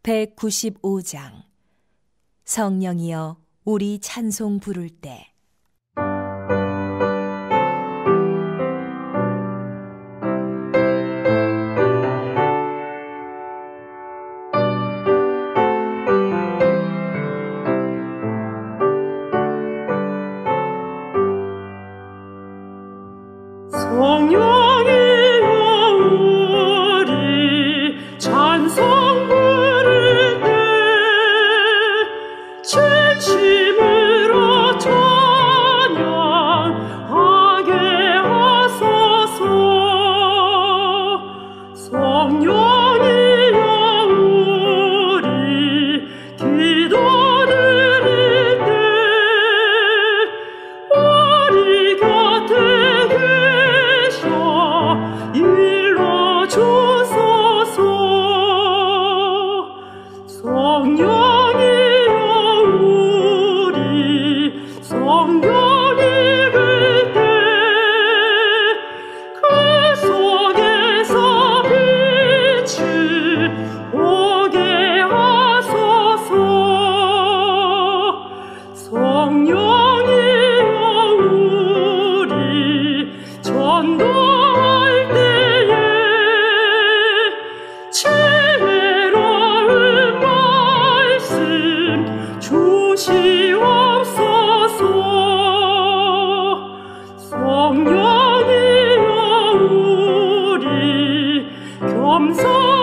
195장. 성령이여 우리 찬송 부를 때. 성령이여 우리 찬송 부를 때 진심으로 찬양하게 하소서. 성령이여 우리 기도 드릴 때 우리 곁에 일러주소서. 성령이여 우리 성경 읽을 때 그 속에서 빛이 오게 하소서. 성령이여 우리 전도 주시옵소서. 성령이여 우리 겸손해져서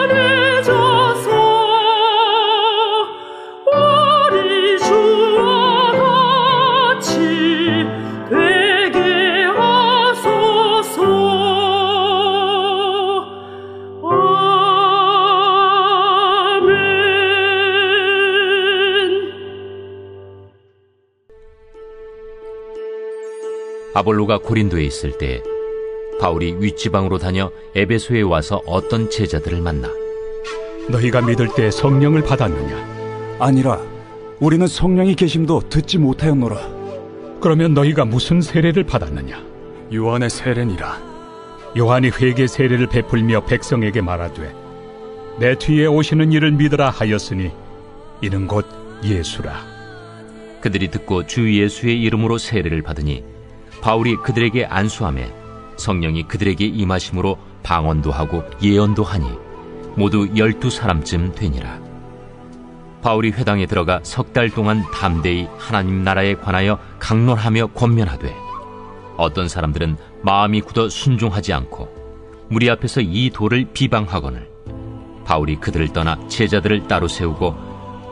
우리 주와 같이 되게 하소서. 아볼로가 고린도에 있을 때 바울이 윗지방으로 다녀 에베소에 와서 어떤 제자들을 만나 너희가 믿을 때 성령을 받았느냐? 아니라 우리는 성령이 계심도 듣지 못하였노라. 그러면 너희가 무슨 세례를 받았느냐? 요한의 세례니라. 요한이 회개 세례를 베풀며 백성에게 말하되 내 뒤에 오시는 이를 믿으라 하였으니 이는 곧 예수라. 그들이 듣고 주 예수의 이름으로 세례를 받으니 바울이 그들에게 안수하매 성령이 그들에게 임하심으로 방언도 하고 예언도 하니 모두 12사람쯤 되니라. 바울이 회당에 들어가 3달 동안 담대히 하나님 나라에 관하여 강론하며 권면하되 어떤 사람들은 마음이 굳어 순종하지 않고 무리 앞에서 이 도를 비방하거늘 바울이 그들을 떠나 제자들을 따로 세우고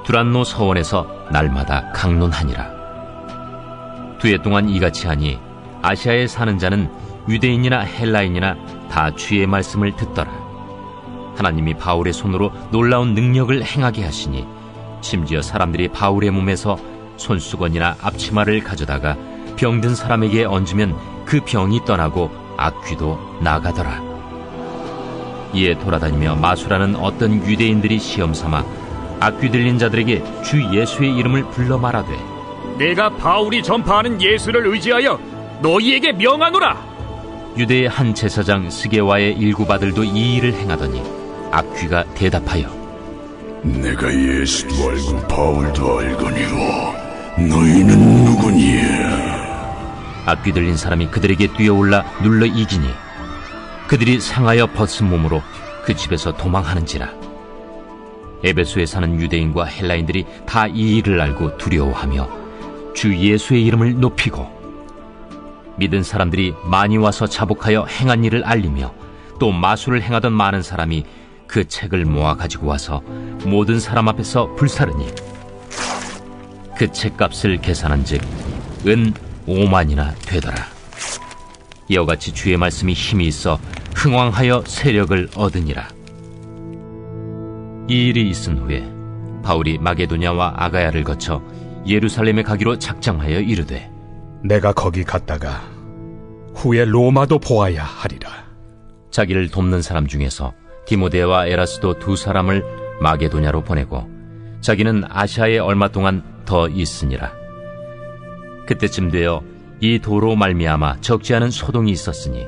두란노 서원에서 날마다 강론하니라. 2해 동안 이같이 하니 아시아에 사는 자는 유대인이나 헬라인이나 다 주의 말씀을 듣더라. 하나님이 바울의 손으로 놀라운 능력을 행하게 하시니 심지어 사람들이 바울의 몸에서 손수건이나 앞치마를 가져다가 병든 사람에게 얹으면 그 병이 떠나고 악귀도 나가더라. 이에 돌아다니며 마술하는 어떤 유대인들이 시험삼아 악귀 들린 자들에게 주 예수의 이름을 불러 말하되 내가 바울이 전파하는 예수를 의지하여 너희에게 명하노라. 유대의 한 제사장 스게와의 일곱 아들도 이 일을 행하더니 악귀가 대답하여 내가 예수도 알고 바울도 알거니와 너희는 누구니에? 악귀 들린 사람이 그들에게 뛰어올라 눌러 이기니 그들이 상하여 벗은 몸으로 그 집에서 도망하는지라. 에베소에 사는 유대인과 헬라인들이 다 이 일을 알고 두려워하며 주 예수의 이름을 높이고 믿은 사람들이 많이 와서 자복하여 행한 일을 알리며 또 마술을 행하던 많은 사람이 그 책을 모아 가지고 와서 모든 사람 앞에서 불사르니 그 책값을 계산한즉 은 5만이나 되더라. 이와 같이 주의 말씀이 힘이 있어 흥왕하여 세력을 얻으니라. 이 일이 있은 후에 바울이 마게도냐와 아가야를 거쳐 예루살렘에 가기로 작정하여 이르되 내가 거기 갔다가 후에 로마도 보아야 하리라. 자기를 돕는 사람 중에서 디모데와 에라스도 2사람을 마게도냐로 보내고 자기는 아시아에 얼마 동안 더 있으니라. 그때쯤 되어 이 도로 말미암아 적지 않은 소동이 있었으니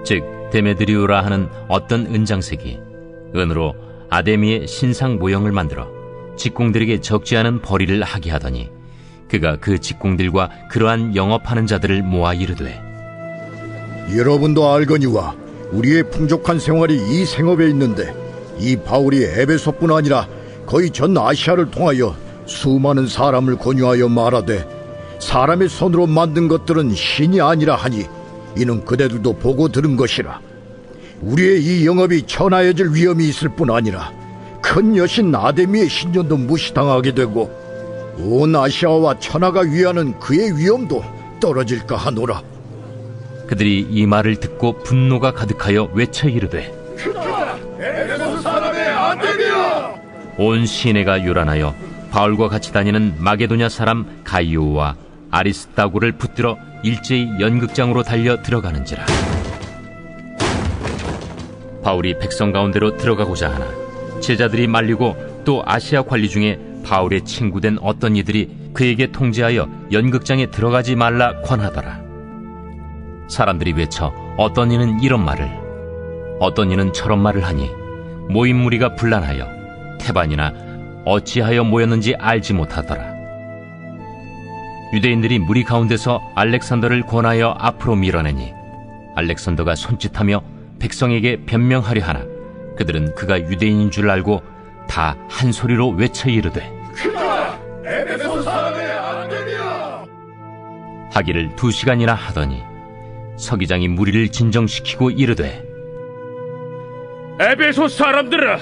즉 데메드리오라 하는 어떤 은장색이 은으로 아데미의 신상 모형을 만들어 직공들에게 적지 않은 벌이를 하게 하더니 그가 그 직공들과 그러한 영업하는 자들을 모아 이르되 여러분도 알거니와 우리의 풍족한 생활이 이 생업에 있는데 이 바울이 에베소뿐 아니라 거의 전 아시아를 통하여 수많은 사람을 권유하여 말하되 사람의 손으로 만든 것들은 신이 아니라 하니 이는 그대들도 보고 들은 것이라. 우리의 이 영업이 천하여질 위험이 있을 뿐 아니라 큰 여신 아데미의 신전도 무시당하게 되고 온 아시아와 천하가 위하는 그의 위엄도 떨어질까 하노라. 그들이 이 말을 듣고 분노가 가득하여 외쳐 이르되 에베소 사람의 아데미야! 온 시내가 요란하여 바울과 같이 다니는 마게도냐 사람 가이오와 아리스다고를 붙들어 일제히 연극장으로 달려 들어가는지라. 바울이 백성 가운데로 들어가고자 하나 제자들이 말리고 또 아시아 관리 중에 바울의 친구된 어떤 이들이 그에게 통제하여 연극장에 들어가지 말라 권하더라. 사람들이 외쳐 어떤 이는 이런 말을 어떤 이는 저런 말을 하니 모인 무리가 분란하여 태반이나 어찌하여 모였는지 알지 못하더라. 유대인들이 무리 가운데서 알렉산더를 권하여 앞으로 밀어내니 알렉산더가 손짓하며 백성에게 변명하려 하나 그들은 그가 유대인인 줄 알고 다 한 소리로 외쳐 이르되 에베소 사람의 아데미야! 하기를 2시간이나 하더니 서기장이 무리를 진정시키고 이르되 에베소 사람들아,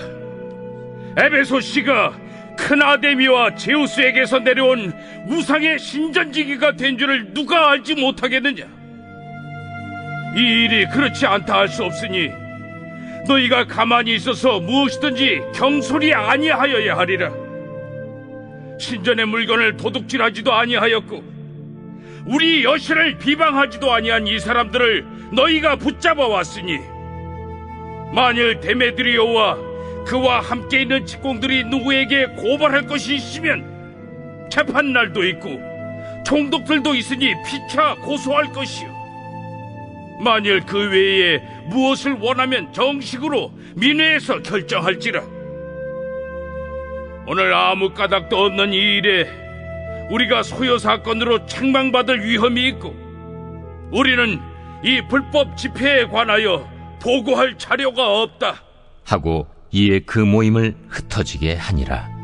에베소 씨가 큰 아데미와 제우스에게서 내려온 우상의 신전지기가 된 줄을 누가 알지 못하겠느냐? 이 일이 그렇지 않다 할 수 없으니 너희가 가만히 있어서 무엇이든지 경솔이 아니하여야 하리라. 신전의 물건을 도둑질하지도 아니하였고 우리 여신을 비방하지도 아니한 이 사람들을 너희가 붙잡아 왔으니 만일 데메드리오와 그와 함께 있는 직공들이 누구에게 고발할 것이 있으면 재판날도 있고 총독들도 있으니 피차 고소할 것이요, 만일 그 외에 무엇을 원하면 정식으로 민회에서 결정할지라. 오늘 아무 까닭도 없는 이 일에 우리가 소요 사건으로 책망받을 위험이 있고 우리는 이 불법 집회에 관하여 보고할 자료가 없다 하고 이에 그 모임을 흩어지게 하니라.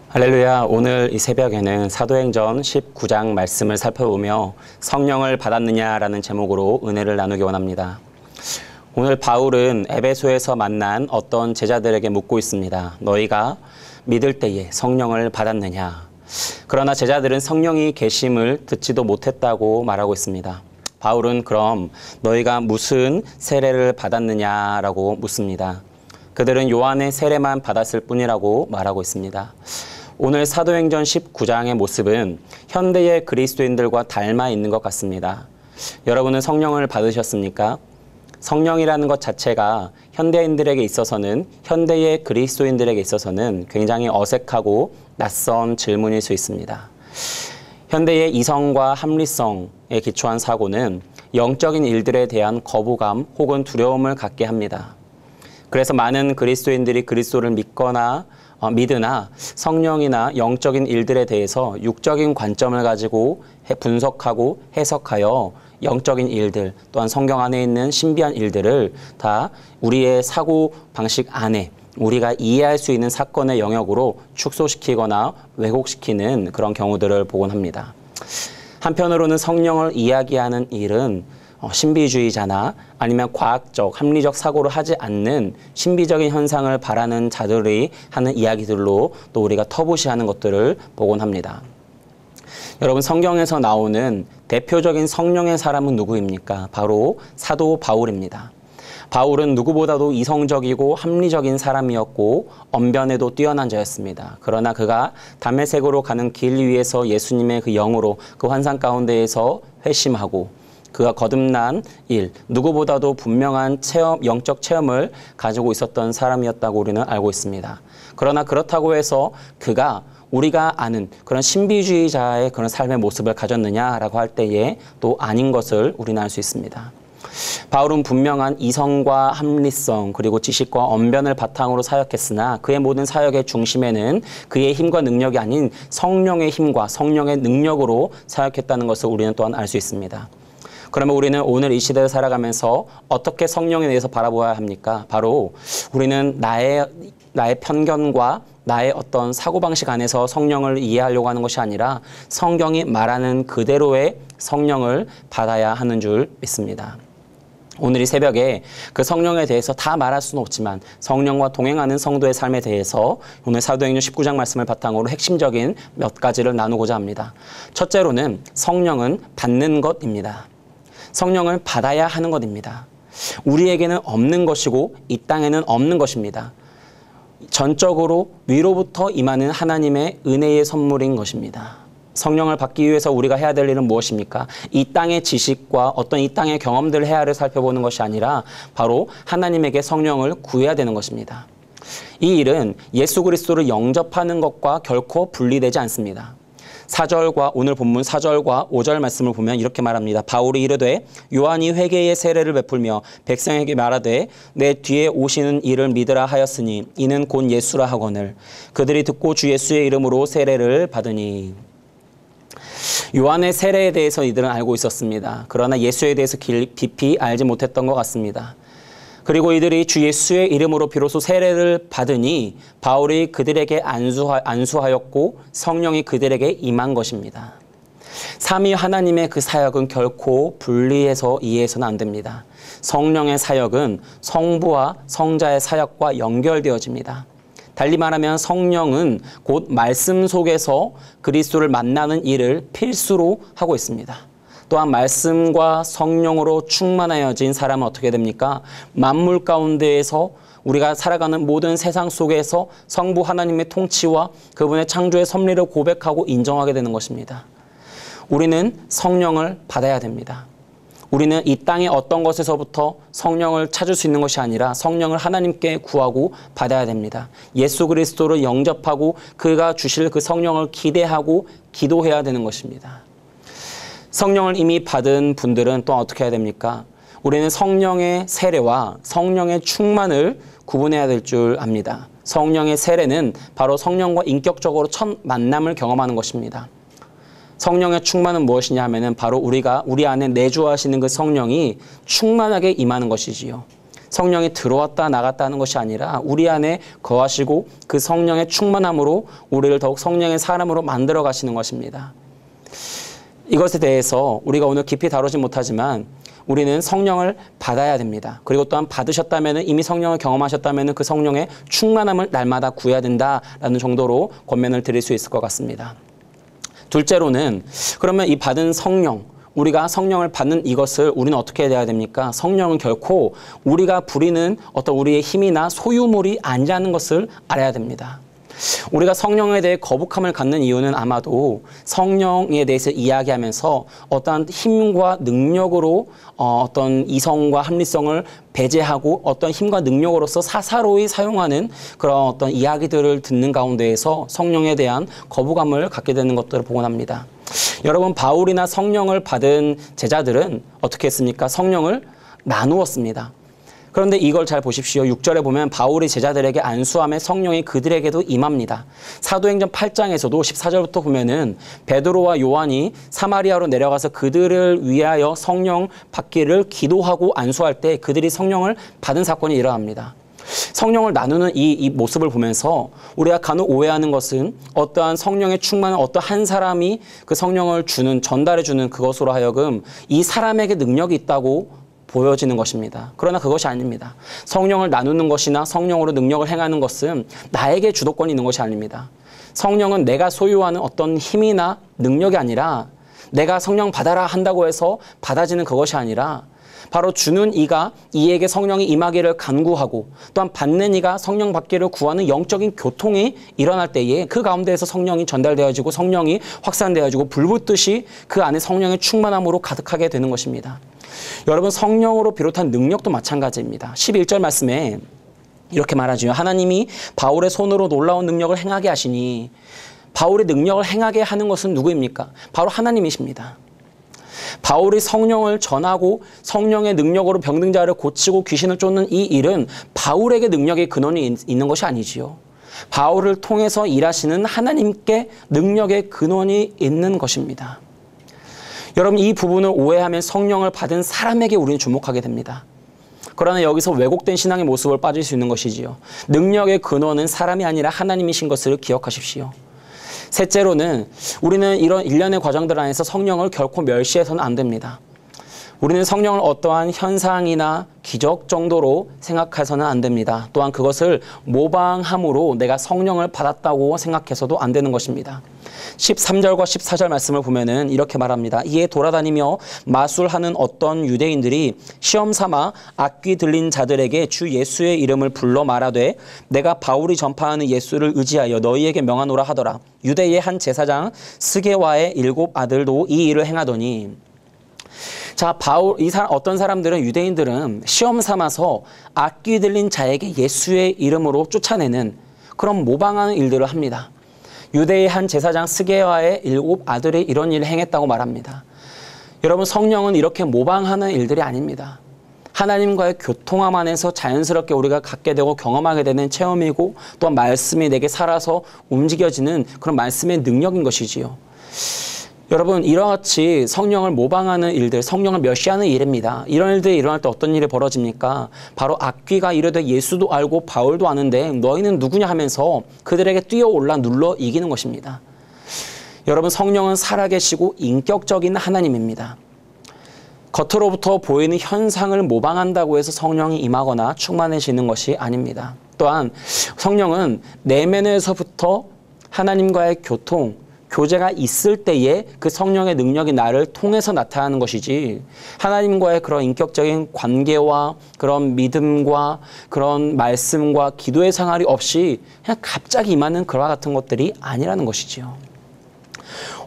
할렐루야. 오늘 이 새벽에는 사도행전 19장 말씀을 살펴보며 성령을 받았느냐라는 제목으로 은혜를 나누기 원합니다. 오늘 바울은 에베소에서 만난 어떤 제자들에게 묻고 있습니다. 너희가 믿을 때에 성령을 받았느냐? 그러나 제자들은 성령이 계심을 듣지도 못했다고 말하고 있습니다. 바울은 그럼 너희가 무슨 세례를 받았느냐라고 묻습니다. 그들은 요한의 세례만 받았을 뿐이라고 말하고 있습니다. 오늘 사도행전 19장의 모습은 현대의 그리스도인들과 닮아 있는 것 같습니다. 여러분은 성령을 받으셨습니까? 성령이라는 것 자체가 현대인들에게 있어서는, 현대의 그리스도인들에게 있어서는 굉장히 어색하고 낯선 질문일 수 있습니다. 현대의 이성과 합리성에 기초한 사고는 영적인 일들에 대한 거부감 혹은 두려움을 갖게 합니다. 그래서 많은 그리스도인들이 그리스도를 믿거나 믿으나 성령이나 영적인 일들에 대해서 육적인 관점을 가지고 분석하고 해석하여 영적인 일들 또한 성경 안에 있는 신비한 일들을 다 우리의 사고 방식 안에 우리가 이해할 수 있는 사건의 영역으로 축소시키거나 왜곡시키는 그런 경우들을 보곤 합니다. 한편으로는 성령을 이야기하는 일은 신비주의자나 아니면 과학적, 합리적 사고를 하지 않는 신비적인 현상을 바라는 자들이 하는 이야기들로 또 우리가 터부시하는 것들을 보곤 합니다. 여러분, 성경에서 나오는 대표적인 성령의 사람은 누구입니까? 바로 사도 바울입니다. 바울은 누구보다도 이성적이고 합리적인 사람이었고 언변에도 뛰어난 자였습니다. 그러나 그가 다메섹으로 가는 길 위에서 예수님의 그 영으로 그 환상 가운데에서 회심하고 그가 거듭난 일, 누구보다도 분명한 체험, 영적 체험을 가지고 있었던 사람이었다고 우리는 알고 있습니다. 그러나 그렇다고 해서 그가 우리가 아는 그런 신비주의자의 그런 삶의 모습을 가졌느냐라고 할 때에 또 아닌 것을 우리는 알 수 있습니다. 바울은 분명한 이성과 합리성 그리고 지식과 언변을 바탕으로 사역했으나 그의 모든 사역의 중심에는 그의 힘과 능력이 아닌 성령의 힘과 성령의 능력으로 사역했다는 것을 우리는 또한 알 수 있습니다. 그러면 우리는 오늘 이 시대를 살아가면서 어떻게 성령에 대해서 바라보아야 합니까? 바로 우리는 나의 편견과 나의 어떤 사고방식 안에서 성령을 이해하려고 하는 것이 아니라 성경이 말하는 그대로의 성령을 받아야 하는 줄 믿습니다. 오늘 이 새벽에 그 성령에 대해서 다 말할 수는 없지만 성령과 동행하는 성도의 삶에 대해서 오늘 사도행전 19장 말씀을 바탕으로 핵심적인 몇 가지를 나누고자 합니다. 첫째로는 성령은 받는 것입니다. 성령을 받아야 하는 것입니다. 우리에게는 없는 것이고 이 땅에는 없는 것입니다. 전적으로 위로부터 임하는 하나님의 은혜의 선물인 것입니다. 성령을 받기 위해서 우리가 해야 될 일은 무엇입니까? 이 땅의 지식과 어떤 이 땅의 경험들 해야를 살펴보는 것이 아니라 바로 하나님에게 성령을 구해야 되는 것입니다. 이 일은 예수 그리스도를 영접하는 것과 결코 분리되지 않습니다. 4절과 오늘 본문 4절과 5절 말씀을 보면 이렇게 말합니다. 바울이 이르되 요한이 회개의 세례를 베풀며 백성에게 말하되 내 뒤에 오시는 이를 믿으라 하였으니 이는 곧 예수라 하거늘 그들이 듣고 주 예수의 이름으로 세례를 받으니. 요한의 세례에 대해서 이들은 알고 있었습니다. 그러나 예수에 대해서 깊이 알지 못했던 것 같습니다. 그리고 이들이 주 예수의 이름으로 비로소 세례를 받으니 바울이 그들에게 안수하였고 성령이 그들에게 임한 것입니다. 삼위 하나님의 그 사역은 결코 분리해서 이해해서는 안 됩니다. 성령의 사역은 성부와 성자의 사역과 연결되어집니다. 달리 말하면 성령은 곧 말씀 속에서 그리스도를 만나는 일을 필수로 하고 있습니다. 또한 말씀과 성령으로 충만하여진 사람은 어떻게 됩니까? 만물 가운데에서 우리가 살아가는 모든 세상 속에서 성부 하나님의 통치와 그분의 창조의 섭리를 고백하고 인정하게 되는 것입니다. 우리는 성령을 받아야 됩니다. 우리는 이 땅의 어떤 것에서부터 성령을 찾을 수 있는 것이 아니라 성령을 하나님께 구하고 받아야 됩니다. 예수 그리스도를 영접하고 그가 주실 그 성령을 기대하고 기도해야 되는 것입니다. 성령을 이미 받은 분들은 또 어떻게 해야 됩니까? 우리는 성령의 세례와 성령의 충만을 구분해야 될 줄 압니다. 성령의 세례는 바로 성령과 인격적으로 첫 만남을 경험하는 것입니다. 성령의 충만은 무엇이냐 하면은 바로 우리 안에 내주하시는 그 성령이 충만하게 임하는 것이지요. 성령이 들어왔다 나갔다 하는 것이 아니라 우리 안에 거하시고 그 성령의 충만함으로 우리를 더욱 성령의 사람으로 만들어 가시는 것입니다. 이것에 대해서 우리가 오늘 깊이 다루지 못하지만 우리는 성령을 받아야 됩니다. 그리고 또한 받으셨다면 이미 성령을 경험하셨다면 그 성령의 충만함을 날마다 구해야 된다라는 정도로 권면을 드릴 수 있을 것 같습니다. 둘째로는 그러면 이 받은 성령, 우리가 성령을 받는 이것을 우리는 어떻게 해야 됩니까? 성령은 결코 우리가 부리는 어떤 우리의 힘이나 소유물이 아니라는 것을 알아야 됩니다. 우리가 성령에 대해 거북함을 갖는 이유는 아마도 성령에 대해서 이야기하면서 어떠한 힘과 능력으로 어떤 이성과 합리성을 배제하고 어떤 힘과 능력으로서 사사로이 사용하는 그런 어떤 이야기들을 듣는 가운데에서 성령에 대한 거부감을 갖게 되는 것들을 보곤 합니다. 여러분, 바울이나 성령을 받은 제자들은 어떻게 했습니까? 성령을 나누었습니다. 그런데 이걸 잘 보십시오. 6절에 보면 바울이 제자들에게 안수함에 성령이 그들에게도 임합니다. 사도행전 8장에서도 14절부터 보면은 베드로와 요한이 사마리아로 내려가서 그들을 위하여 성령 받기를 기도하고 안수할 때 그들이 성령을 받은 사건이 일어납니다. 성령을 나누는 이 모습을 보면서 우리가 간혹 오해하는 것은 어떠한 성령의 충만한 어떠한 한 사람이 그 성령을 전달해주는 그것으로 하여금 이 사람에게 능력이 있다고 보여지는 것입니다. 그러나 그것이 아닙니다. 성령을 나누는 것이나 성령으로 능력을 행하는 것은 나에게 주도권이 있는 것이 아닙니다. 성령은 내가 소유하는 어떤 힘이나 능력이 아니라 내가 성령 받아라 한다고 해서 받아지는 그것이 아니라 바로 주는 이가 이에게 성령이 임하기를 간구하고 또한 받는 이가 성령 받기를 구하는 영적인 교통이 일어날 때에 그 가운데에서 성령이 전달되어지고 성령이 확산되어지고 불붙듯이 그 안에 성령의 충만함으로 가득하게 되는 것입니다. 여러분, 성령으로 비롯한 능력도 마찬가지입니다. 11절 말씀에 이렇게 말하죠. 하나님이 바울의 손으로 놀라운 능력을 행하게 하시니 바울의 능력을 행하게 하는 것은 누구입니까? 바로 하나님이십니다. 바울이 성령을 전하고 성령의 능력으로 병든 자를 고치고 귀신을 쫓는 이 일은 바울에게 능력의 근원이 있는 것이 아니지요. 바울을 통해서 일하시는 하나님께 능력의 근원이 있는 것입니다. 여러분, 이 부분을 오해하면 성령을 받은 사람에게 우리는 주목하게 됩니다. 그러나 여기서 왜곡된 신앙의 모습을 빠질 수 있는 것이지요. 능력의 근원은 사람이 아니라 하나님이신 것을 기억하십시오. 셋째로는 우리는 이런 일련의 과정들 안에서 성령을 결코 멸시해서는 안 됩니다. 우리는 성령을 어떠한 현상이나 기적 정도로 생각해서는 안 됩니다. 또한 그것을 모방함으로 내가 성령을 받았다고 생각해서도 안 되는 것입니다. 13절과 14절 말씀을 보면은 이렇게 말합니다. 이에 돌아다니며 마술하는 어떤 유대인들이 시험 삼아 악귀 들린 자들에게 주 예수의 이름을 불러 말하되 내가 바울이 전파하는 예수를 의지하여 너희에게 명하노라 하더라. 유대의 한 제사장 스게와의 7 아들도 이 일을 행하더니. 자, 어떤 사람들은, 유대인들은 시험 삼아서 악귀 들린 자에게 예수의 이름으로 쫓아내는 그런 모방하는 일들을 합니다. 유대의 한 제사장 스게와의 7 아들이 이런 일을 행했다고 말합니다. 여러분, 성령은 이렇게 모방하는 일들이 아닙니다. 하나님과의 교통함 안에서 자연스럽게 우리가 갖게 되고 경험하게 되는 체험이고, 또한 말씀이 내게 살아서 움직여지는 그런 말씀의 능력인 것이지요. 여러분, 이와 같이 성령을 모방하는 일들, 성령을 멸시하는 일입니다. 이런 일들이 일어날 때 어떤 일이 벌어집니까? 바로 악귀가 이르되 예수도 알고 바울도 아는데 너희는 누구냐 하면서 그들에게 뛰어올라 눌러 이기는 것입니다. 여러분, 성령은 살아계시고 인격적인 하나님입니다. 겉으로부터 보이는 현상을 모방한다고 해서 성령이 임하거나 충만해지는 것이 아닙니다. 또한 성령은 내면에서부터 하나님과의 교제가 있을 때에 그 성령의 능력이 나를 통해서 나타나는 것이지, 하나님과의 그런 인격적인 관계와 그런 믿음과 그런 말씀과 기도의 생활이 없이 그냥 갑자기 임하는 그와 같은 것들이 아니라는 것이지요.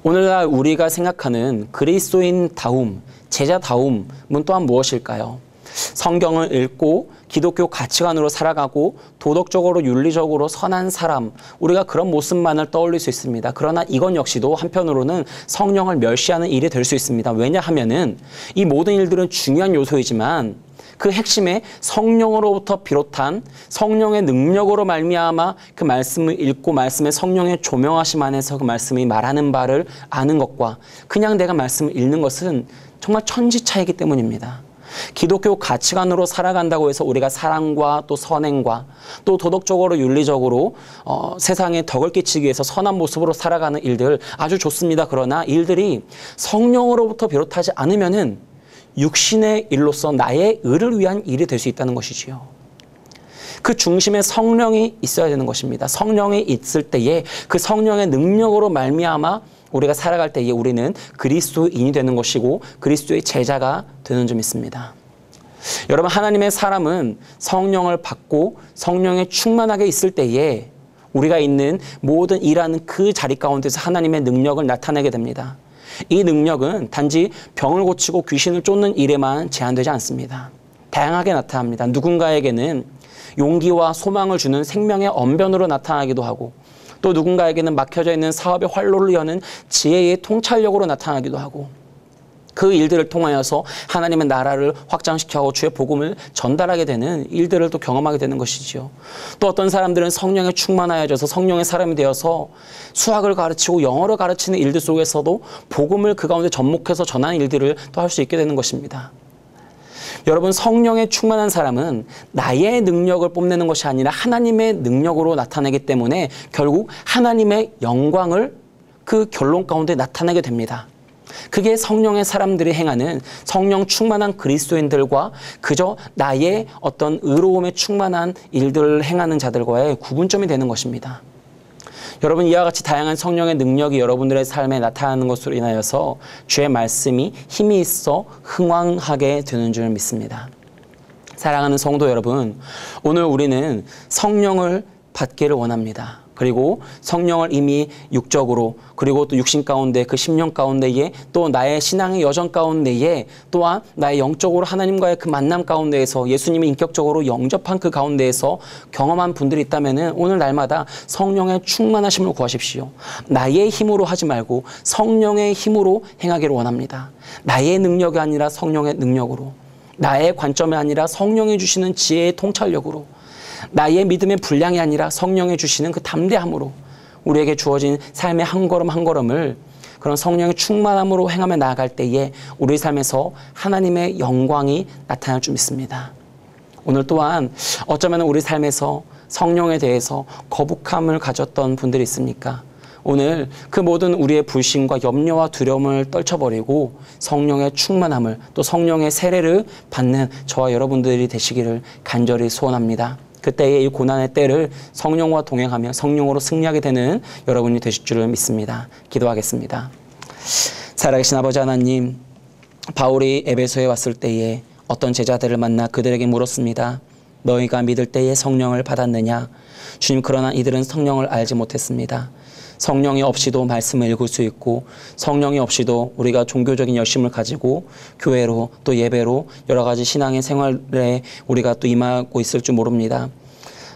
오늘날 우리가 생각하는 그리스도인다움, 제자다움은 또한 무엇일까요? 성경을 읽고 기독교 가치관으로 살아가고 도덕적으로 윤리적으로 선한 사람, 우리가 그런 모습만을 떠올릴 수 있습니다. 그러나 이건 역시도 한편으로는 성령을 멸시하는 일이 될 수 있습니다. 왜냐하면은 이 모든 일들은 중요한 요소이지만 그 핵심에 성령으로부터 비롯한 성령의 능력으로 말미암아 그 말씀을 읽고 말씀의 성령의 조명하심 안에서 그 말씀이 말하는 바를 아는 것과 그냥 내가 말씀을 읽는 것은 정말 천지 차이기 때문입니다. 기독교 가치관으로 살아간다고 해서 우리가 사랑과 또 선행과 또 도덕적으로 윤리적으로 세상에 덕을 끼치기 위해서 선한 모습으로 살아가는 일들 아주 좋습니다. 그러나 일들이 성령으로부터 비롯하지 않으면은 육신의 일로서 나의 의를 위한 일이 될 수 있다는 것이지요. 그 중심에 성령이 있어야 되는 것입니다. 성령이 있을 때에 그 성령의 능력으로 말미암아 우리가 살아갈 때에 우리는 그리스도인이 되는 것이고 그리스도의 제자가 되는 점 있습니다. 여러분, 하나님의 사람은 성령을 받고 성령에 충만하게 있을 때에 우리가 있는 모든 일하는 그 자리 가운데서 하나님의 능력을 나타내게 됩니다. 이 능력은 단지 병을 고치고 귀신을 쫓는 일에만 제한되지 않습니다. 다양하게 나타납니다. 누군가에게는 용기와 소망을 주는 생명의 언변으로 나타나기도 하고, 또 누군가에게는 막혀져 있는 사업의 활로를 여는 지혜의 통찰력으로 나타나기도 하고, 그 일들을 통하여서 하나님의 나라를 확장시켜고 주의 복음을 전달하게 되는 일들을 또 경험하게 되는 것이지요. 또 어떤 사람들은 성령에 충만하여져서 성령의 사람이 되어서 수학을 가르치고 영어를 가르치는 일들 속에서도 복음을 그 가운데 접목해서 전하는 일들을 또 할 수 있게 되는 것입니다. 여러분, 성령에 충만한 사람은 나의 능력을 뽐내는 것이 아니라 하나님의 능력으로 나타내기 때문에 결국 하나님의 영광을 그 결론 가운데 나타내게 됩니다. 그게 성령의 사람들이 행하는 성령 충만한 그리스도인들과 그저 나의 어떤 의로움에 충만한 일들을 행하는 자들과의 구분점이 되는 것입니다. 여러분, 이와 같이 다양한 성령의 능력이 여러분들의 삶에 나타나는 것으로 인하여서 주의 말씀이 힘이 있어 흥왕하게 되는 줄 믿습니다. 사랑하는 성도 여러분, 오늘 우리는 성령을 받기를 원합니다. 그리고 성령을 이미 육적으로 그리고 또 육신 가운데 그 심령 가운데에 또 나의 신앙의 여정 가운데에 또한 나의 영적으로 하나님과의 그 만남 가운데에서 예수님이 인격적으로 영접한 그 가운데에서 경험한 분들이 있다면 오늘 날마다 성령의 충만하심을 구하십시오. 나의 힘으로 하지 말고 성령의 힘으로 행하기를 원합니다. 나의 능력이 아니라 성령의 능력으로, 나의 관점이 아니라 성령이 주시는 지혜의 통찰력으로, 나의 믿음의 분량이 아니라 성령이 주시는 그 담대함으로 우리에게 주어진 삶의 한 걸음 한 걸음을 그런 성령의 충만함으로 행하며 나아갈 때에 우리 삶에서 하나님의 영광이 나타날 줄 믿습니다. 오늘 또한 어쩌면 우리 삶에서 성령에 대해서 거북함을 가졌던 분들이 있습니까? 오늘 그 모든 우리의 불신과 염려와 두려움을 떨쳐버리고 성령의 충만함을 또 성령의 세례를 받는 저와 여러분들이 되시기를 간절히 소원합니다. 그때의 이 고난의 때를 성령과 동행하며 성령으로 승리하게 되는 여러분이 되실 줄을 믿습니다. 기도하겠습니다. 살아계신 아버지 하나님, 바울이 에베소에 왔을 때에 어떤 제자들을 만나 그들에게 물었습니다. 너희가 믿을 때에 성령을 받았느냐? 주님, 그러나 이들은 성령을 알지 못했습니다. 성령이 없이도 말씀을 읽을 수 있고 성령이 없이도 우리가 종교적인 열심을 가지고 교회로 또 예배로 여러 가지 신앙의 생활에 우리가 또 임하고 있을 줄 모릅니다.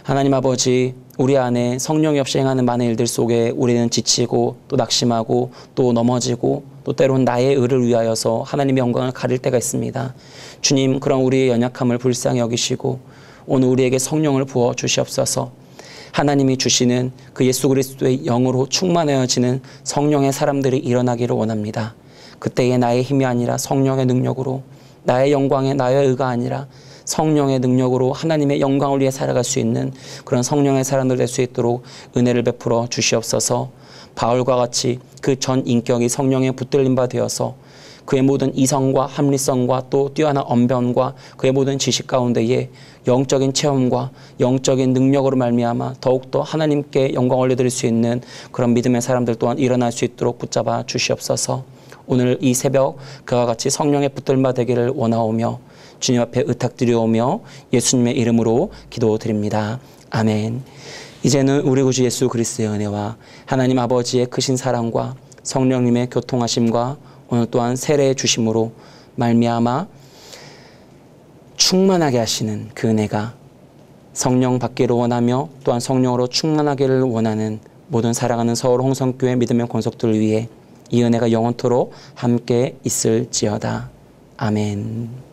하나님 아버지, 우리 안에 성령이 없이 행하는 많은 일들 속에 우리는 지치고 또 낙심하고 또 넘어지고 또 때로는 나의 의를 위하여서 하나님의 영광을 가릴 때가 있습니다. 주님, 그런 우리의 연약함을 불쌍히 여기시고 오늘 우리에게 성령을 부어 주시옵소서. 하나님이 주시는 그 예수 그리스도의 영으로 충만해지는 성령의 사람들이 일어나기를 원합니다. 그때에 나의 힘이 아니라 성령의 능력으로, 나의 영광에 나의 의가 아니라 성령의 능력으로 하나님의 영광을 위해 살아갈 수 있는 그런 성령의 사람들 될 수 있도록 은혜를 베풀어 주시옵소서. 바울과 같이 그 전 인격이 성령에 붙들림 바 되어서 그의 모든 이성과 합리성과 또 뛰어난 언변과 그의 모든 지식 가운데에 영적인 체험과 영적인 능력으로 말미암아 더욱더 하나님께 영광을 올려드릴 수 있는 그런 믿음의 사람들 또한 일어날 수 있도록 붙잡아 주시옵소서. 오늘 이 새벽 그와 같이 성령에 붙들마 되기를 원하오며 주님 앞에 의탁드리오며 예수님의 이름으로 기도드립니다. 아멘. 이제는 우리 구주 예수 그리스도의 은혜와 하나님 아버지의 크신 사랑과 성령님의 교통하심과 오늘 또한 세례의 주심으로 말미암아 충만하게 하시는 그 은혜가 성령 받기를 원하며 또한 성령으로 충만하기를 원하는 모든 사랑하는 서울 홍성교회 믿음의 권속들을 위해 이 은혜가 영원토록 함께 있을지어다. 아멘.